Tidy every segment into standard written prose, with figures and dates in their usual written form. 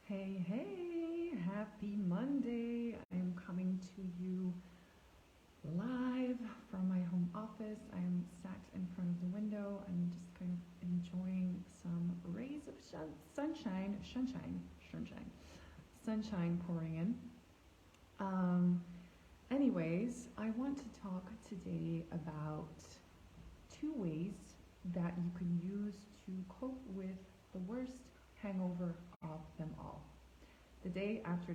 Hey, hey, happy Monday. I'm coming to you live from my home office. I'm sat in front of the window. I'm just kind of enjoying some rays of sunshine pouring in. Um, Anyways, I want to talk today about two ways that you can use to cope with the worst hangover of them all. The day after,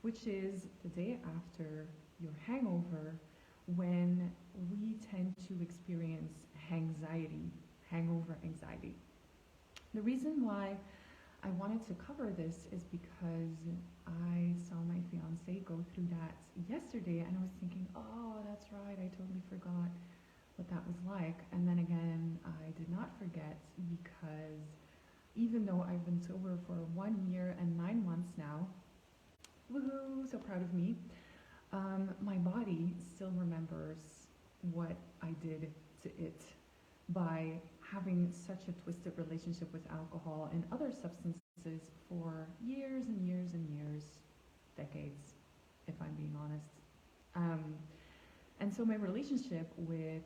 which is the day after your hangover, when we tend to experience hangxiety, hangover anxiety. The reason why I wanted to cover this is because I saw my fiance go through that yesterday and I was thinking, oh, that's right, I totally forgot what that was like. And then again, I did not forget because even though I've been sober for 1 year and 9 months now, woohoo, so proud of me, my body still remembers what I did to it by having such a twisted relationship with alcohol and other substances for years and years and years, decades, if I'm being honest. Um, and so my relationship with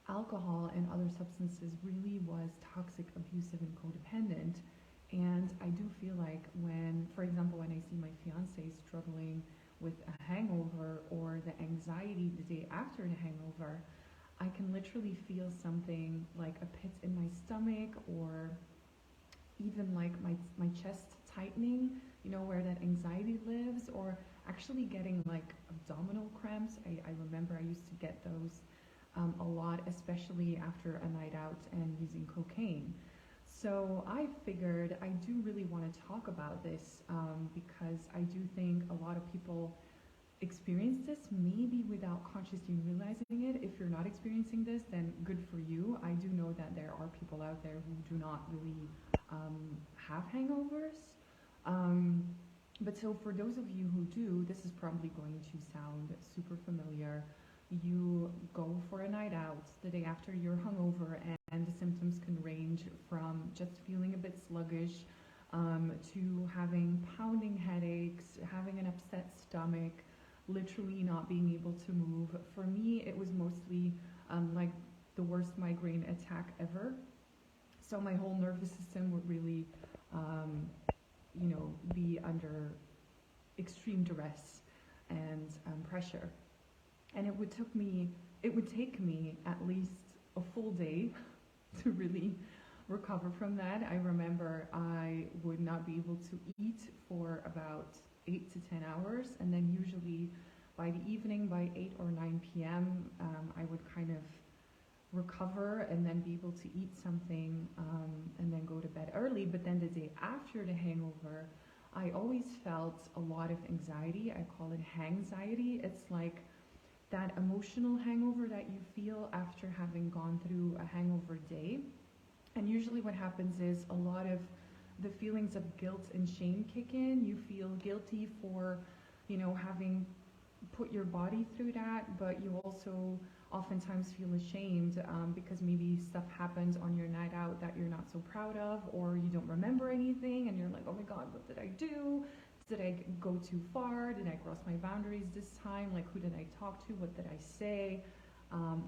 alcohol and other substances really was toxic, abusive, and codependent. And I do feel like when, for example, when I see my fiance struggling with a hangover or the anxiety the day after the hangover, I can literally feel something like a pit in my stomach or even like my chest tightening, where that anxiety lives, or actually getting like abdominal cramps. I remember I used to get those a lot, especially after a night out and using cocaine. So I figured I do really want to talk about this because I do think a lot of people experience this maybe without consciously realizing it. If you're not experiencing this, then good for you. I do know that there are people out there who do not really have hangovers. Um, but so for those of you who do, this is probably going to sound super familiar. You go for a night out the day after you're hungover, and the symptoms can range from just feeling a bit sluggish to having pounding headaches, having an upset stomach, literally not being able to move. For me, it was mostly like the worst migraine attack ever. So my whole nervous system would really, be under extreme duress and pressure. And it would take me at least a full day to really recover from that. I remember I would not be able to eat for about 8 to 10 hours, and then usually by the evening, by 8 or 9 p.m., I would kind of recover and then be able to eat something and then go to bed early. But then the day after the hangover, I always felt a lot of anxiety. I call it hangxiety. It's like that emotional hangover that you feel after having gone through a hangover day. And usually what happens is a lot of the feelings of guilt and shame kick in. You feel guilty for, having put your body through that, but you also oftentimes feel ashamed because maybe stuff happens on your night out that you're not so proud of, or you don't remember anything and you're like, oh my god, what did I do? Did I go too far? Did I cross my boundaries this time? Like, who did I talk to? What did I say?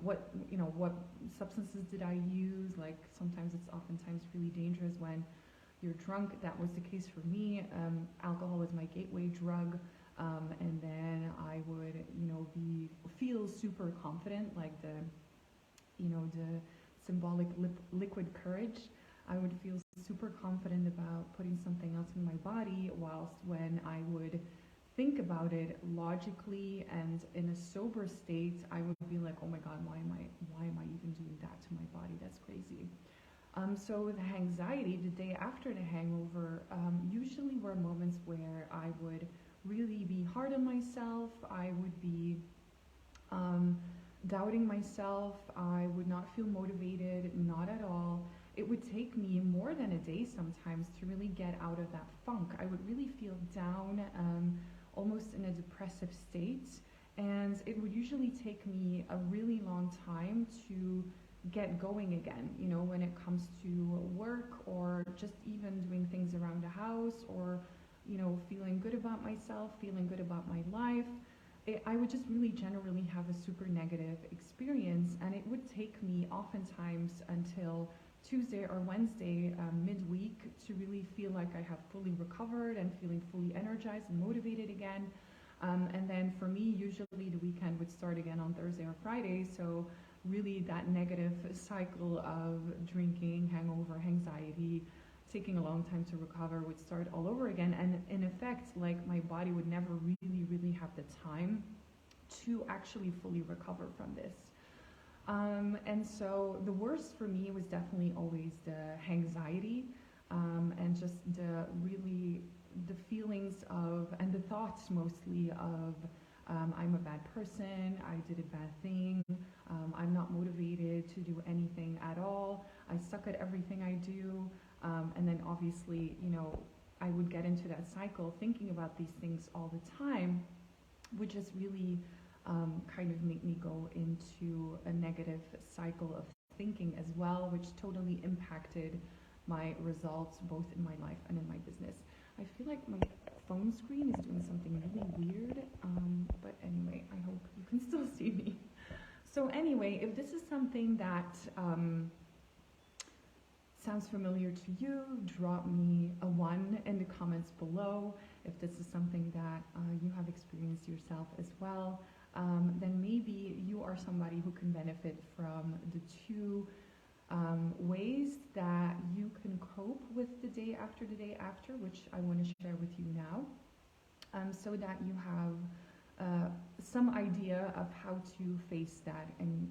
What substances did I use? Like, sometimes it's oftentimes really dangerous when you're drunk. That was the case for me. Alcohol was my gateway drug. And then I would, feel super confident, like the symbolic liquid courage. I would feel super confident about putting something else in my body, whilst when I would think about it logically and in a sober state, I would be like, oh my god, why am I even doing that to my body? That's crazy. So the anxiety the day after the hangover usually were moments where I would really be hard on myself. I would be doubting myself. I would not feel motivated, not at all. It would take me more than a day sometimes to really get out of that funk. I would really feel down, almost in a depressive state. And it would usually take me a really long time to get going again, when it comes to work or just even doing things around around the house, or feeling good about myself, feeling good about my life. I would just really generally have a super negative experience, and it would take me oftentimes until Tuesday or Wednesday, midweek, to really feel like I have fully recovered and feeling fully energized and motivated again. And then for me, usually the weekend would start again on Thursday or Friday. So really that negative cycle of drinking, hangover, hangxiety, taking a long time to recover would start all over again. And in effect, like, my body would never really have the time to actually fully recover from this. And so the worst for me was definitely always the hangxiety, and just the feelings of, and the thoughts mostly of, I'm a bad person, I did a bad thing, I'm not motivated to do anything at all, I suck at everything I do. And then obviously, I would get into that cycle thinking about these things all the time, which just really kind of make me go into a negative cycle of thinking as well, which totally impacted my results both in my life and in my business. I feel like my phone screen is doing something really weird, but anyway, I hope you can still see me. So anyway, if this is something that sounds familiar to you, drop me a 1 in the comments below. If this is something that you have experienced yourself as well, then maybe you are somebody who can benefit from the 2 ways that you can cope with the day after, which I want to share with you now, so that you have some idea of how to face that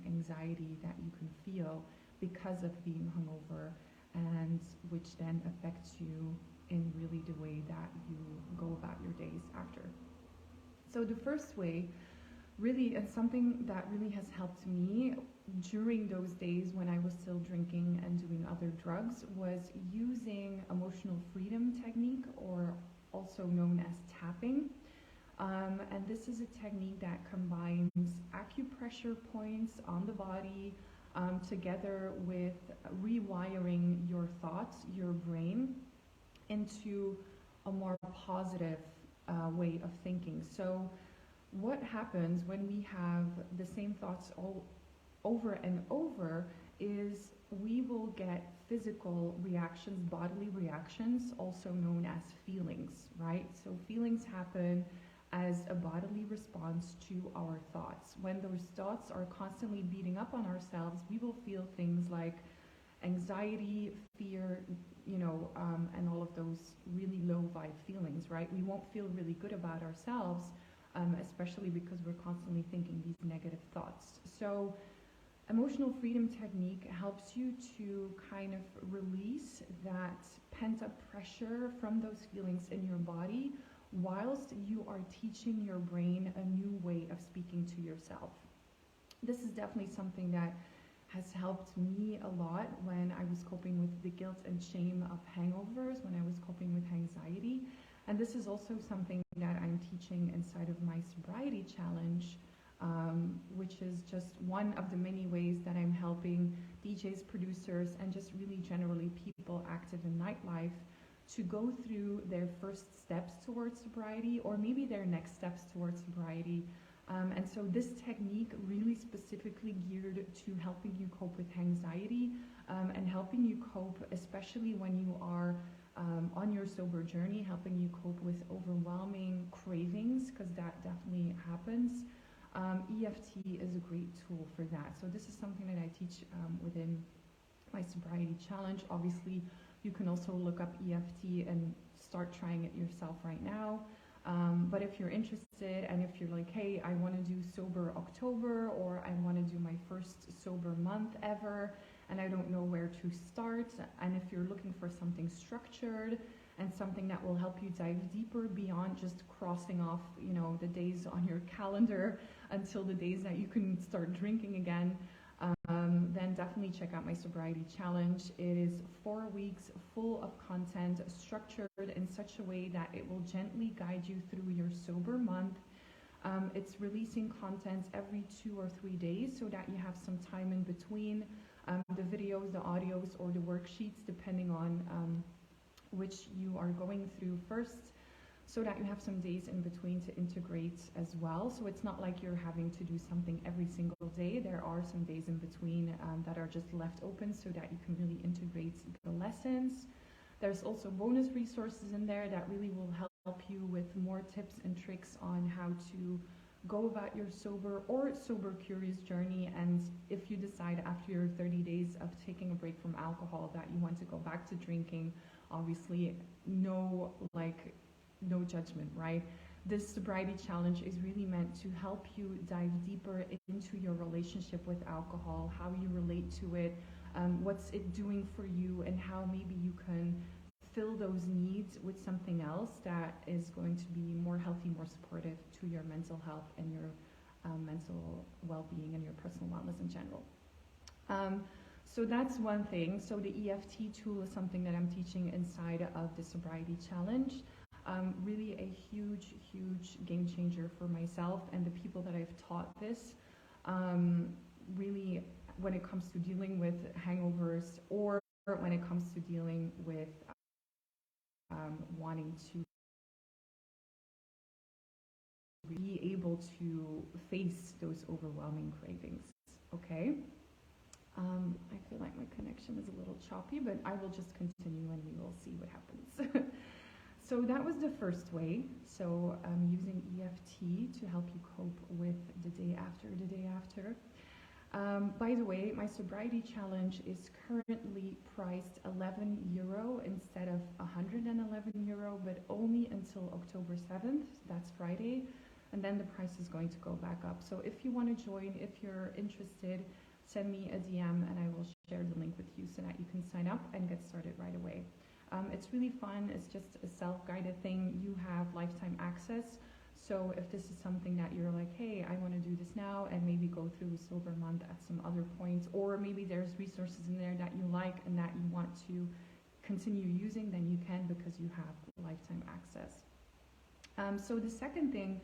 anxiety that you can feel because of being hungover, and which then affects you in really the way that you go about your days after. So the first way, really, and something that really has helped me during those days when I was still drinking and doing other drugs, was using emotional freedom technique, or also known as tapping. And this is a technique that combines acupressure points on the body, together with rewiring your thoughts, your brain, into a more positive way of thinking. So what happens when we have the same thoughts all over and over is we will get physical reactions, bodily reactions, also known as feelings, right? So feelings happen as a bodily response to our thoughts. When those thoughts are constantly beating up on ourselves, we will feel things like anxiety, fear, and all of those really low vibe feelings, right? We won't feel really good about ourselves, especially because we're constantly thinking these negative thoughts. So emotional freedom technique helps you to kind of release that pent-up pressure from those feelings in your body, whilst you are teaching your brain a new way of speaking to yourself. This is definitely something that has helped me a lot when I was coping with the guilt and shame of hangovers, when I was coping with anxiety. And this is also something that I'm teaching inside of my sobriety challenge, which is just one of the many ways that I'm helping DJs, producers, and just really generally people active in nightlife to go through their first steps towards sobriety, or maybe their next steps towards sobriety. And so this technique really specifically geared to helping you cope with anxiety, and helping you cope, especially when you are on your sober journey, helping you cope with overwhelming cravings, because that definitely happens. EFT is a great tool for that. So this is something that I teach within my sobriety challenge. Obviously, you can also look up EFT and start trying it yourself right now. But if you're interested, and if you're like, hey, I want to do sober October, or I want to do my first sober month ever, and I don't know where to start, and if you're looking for something structured and something that will help you dive deeper beyond just crossing off, the days on your calendar until the days that you can start drinking again, then definitely check out my sobriety challenge. It is 4 weeks full of content, structured in such a way that it will gently guide you through your sober month. It's releasing content every 2 or 3 days so that you have some time in between the videos, the audios, or the worksheets, depending on which you are going through first so that you have some days in between to integrate as well. So it's not like you're having to do something every single day. There are some days in between that are just left open so that you can really integrate the lessons. There's also bonus resources in there that really will help you with more tips and tricks on how to go about your sober or sober curious journey. And if you decide after your 30 days of taking a break from alcohol that you want to go back to drinking, obviously no judgment, right? This sobriety challenge is really meant to help you dive deeper into your relationship with alcohol, how you relate to it, what's it doing for you, and how maybe you can fill those needs with something else that is going to be more healthy, more supportive to your mental health and your mental well-being and your personal wellness in general. So that's one thing. So the EFT tool is something that I'm teaching inside of the sobriety challenge. Really a huge, huge game changer for myself and the people that I've taught this. Really, when it comes to dealing with hangovers or when it comes to dealing with wanting to be able to face those overwhelming cravings. Okay. I feel like my connection is a little choppy, but I will just continue and we will see what happens. So that was the first way. So using EFT to help you cope with the day after. By the way, my sobriety challenge is currently priced €11 instead of €111, but only until October 7th. That's Friday. And then the price is going to go back up. So if you want to join, if you're interested, send me a DM and I will share the link with you so that you can sign up and get started right away. It's really fun. It's just a self-guided thing. You have lifetime access. So if this is something that you're like, hey, I want to do this now and maybe go through a sober month at some other points, or maybe there's resources in there that you like and that you want to continue using, then you can because you have lifetime access. So the second thing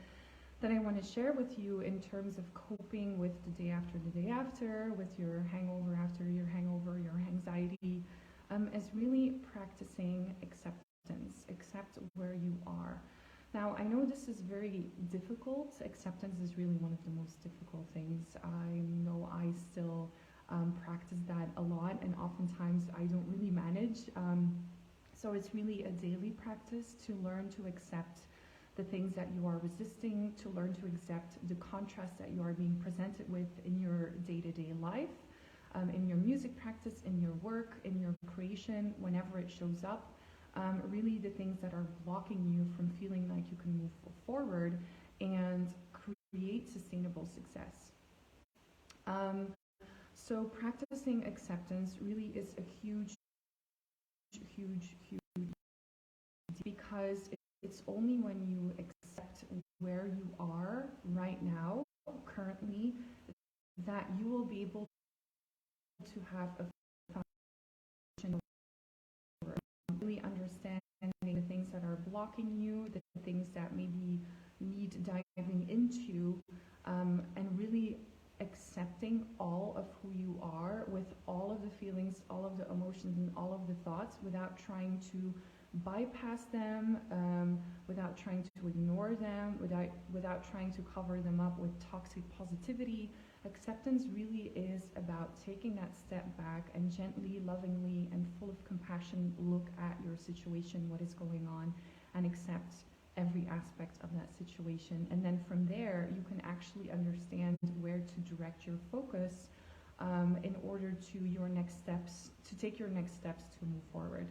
that I want to share with you in terms of coping with the day after, with your hangover after your hangover, your hangxiety, is really practicing acceptance. Accept where you are. Now, I know this is very difficult. Acceptance is really one of the most difficult things. I know I still practice that a lot, and oftentimes I don't really manage. So it's really a daily practice to learn to accept the things that you are resisting, to learn to accept the contrast that you are being presented with in your day-to-day life, in your music practice, in your work, in your creation, whenever it shows up. Really the things that are blocking you from feeling like you can move forward and create sustainable success. So practicing acceptance really is a huge, because it's only when you accept where you are right now, currently, that you will be able to have a foundation, really understanding the things that are blocking you, the things that maybe need diving into, and really accepting all of who you are with all of the feelings, all of the emotions, and all of the thoughts without trying to bypass them, without trying to ignore them, without trying to cover them up with toxic positivity. Acceptance really is about taking that step back and gently, lovingly, and full of compassion look at your situation, what is going on, and accept every aspect of that situation. And then from there, you can actually understand where to direct your focus in order to take your next steps to move forward.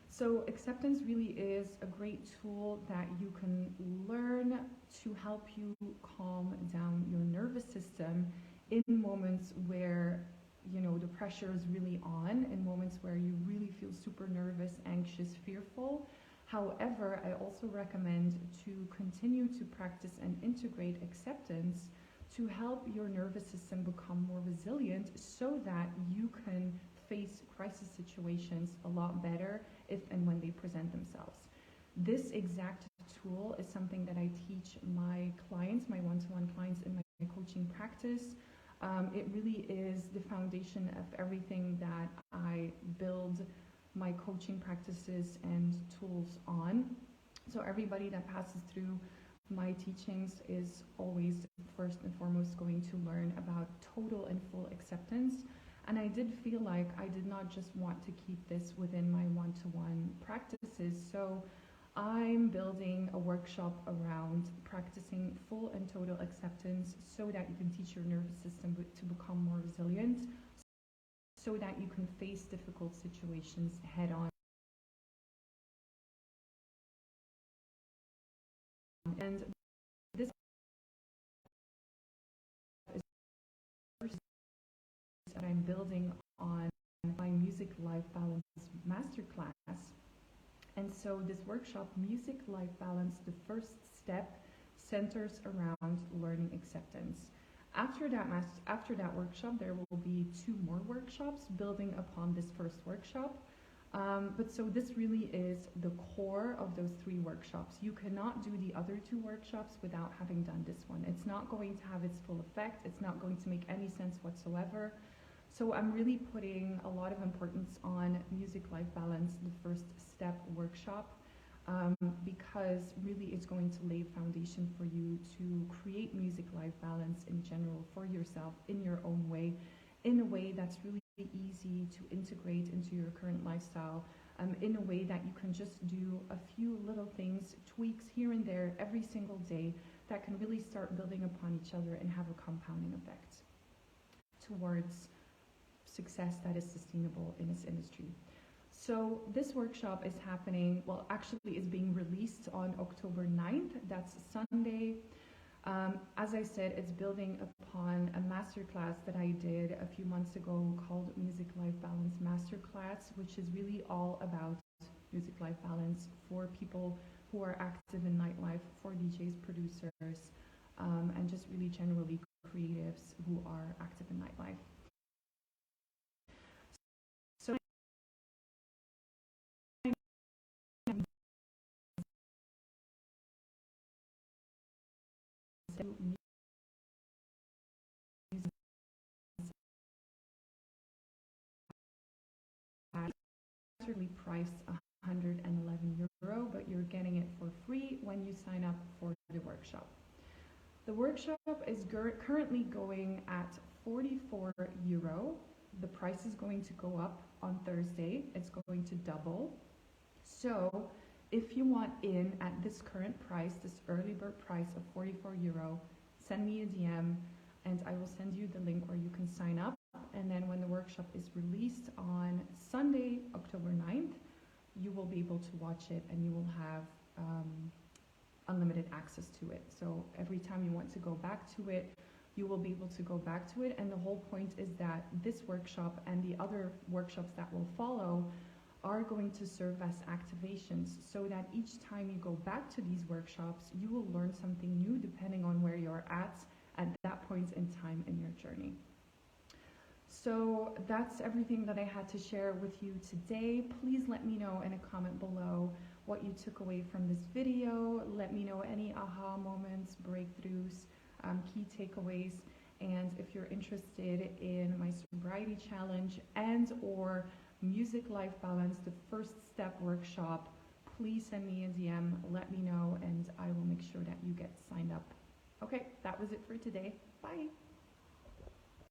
So acceptance really is a great tool that you can learn to help you calm down your nervous system in moments where, you know, the pressure is really on, in moments where you really feel super nervous, anxious, fearful. However, I also recommend to continue to practice and integrate acceptance to help your nervous system become more resilient so that you can face crisis situations a lot better if and when they present themselves. This exact tool is something that I teach my clients, my one-to-one clients in my coaching practice. It really is the foundation of everything that I build my coaching practices and tools on. So everybody that passes through my teachings is always first and foremost going to learn about total and full acceptance. And I did feel like I did not just want to keep this within my one-to-one practices. So I'm building a workshop around practicing full and total acceptance so that you can teach your nervous system to become more resilient, so that you can face difficult situations head on. And this is that I'm building on my music life balance masterclass. And so this workshop, Music Life Balance, the first step centers around learning acceptance. After that workshop, there will be 2 more workshops building upon this first workshop. But so this really is the core of those 3 workshops. You cannot do the other 2 workshops without having done this one. It's not going to have its full effect. It's not going to make any sense whatsoever. So I'm really putting a lot of importance on Music Life Balance, the first step workshop, because really it's going to lay foundation for you to create music life balance in general for yourself in your own way, in a way that's really easy to integrate into your current lifestyle, in a way that you can just do a few little things, tweaks here and there every single day that can really start building upon each other and have a compounding effect towards success that is sustainable in this industry. So this workshop is happening, well, actually is being released on October 9th. That's Sunday. As I said, it's building upon a masterclass that I did a few months ago called Music Life Balance Masterclass, which is really all about music life balance for people who are active in nightlife, for DJs, producers, and just really generally creatives who are active in nightlife. So really priced €111, but you're getting it for free when you sign up for the workshop. The workshop is currently going at €44. The price is going to go up on Thursday. It's going to double. So if you want in at this current price, this early bird price of €44, send me a DM and I will send you the link where you can sign up. And then when the workshop is released on Sunday, October 9th, you will be able to watch it and you will have unlimited access to it. So every time you want to go back to it, you will be able to go back to it. And the whole point is that this workshop and the other workshops that will follow are going to serve as activations, so that each time you go back to these workshops, you will learn something new depending on where you're at that point in time in your journey. So that's everything that I had to share with you today. Please let me know in a comment below what you took away from this video. Let me know any aha moments, breakthroughs, key takeaways. And if you're interested in my sobriety challenge and or music life balance, the first step workshop, please send me a DM, let me know, and I will make sure that you get signed up. Okay, that was it for today. Bye.